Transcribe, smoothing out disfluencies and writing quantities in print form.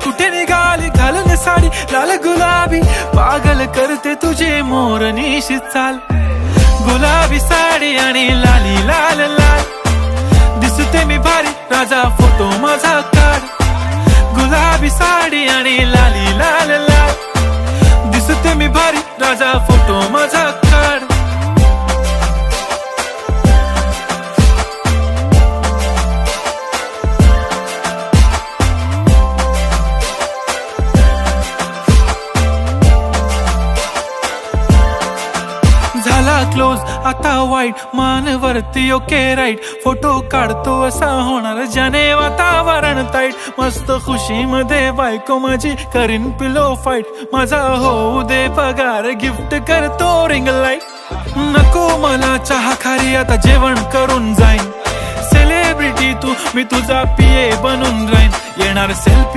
कुठे निघाली घालून साडी लाल गुलाबी, पागल करते तुझे मोरनीशी चाल. गुलाबी साडी आणि लाली लाल लाल, दिसते मी भारी राजा फोटो माझा काढ. गुलाबी साडी आणि लाली लाल लाल, दिसते मी भारी राजा फोटो माझा काढ. झाला क्लोज आता वाईट, मानवरती ओके राईट. फोटो काढतो असा होणार ज्याने वातावरण ताईट. मस्त खुशी मध्ये बायको माझी करीन पिलो फाईट. माझा होऊ दे पगार, गिफ्ट करतो रिंग लाईट. नको मला चहा खारी, आता जेवण करून जाईन. सेलिब्रिटी तू, मी तुझा पिये बनून राहीन. येणार सेल्फी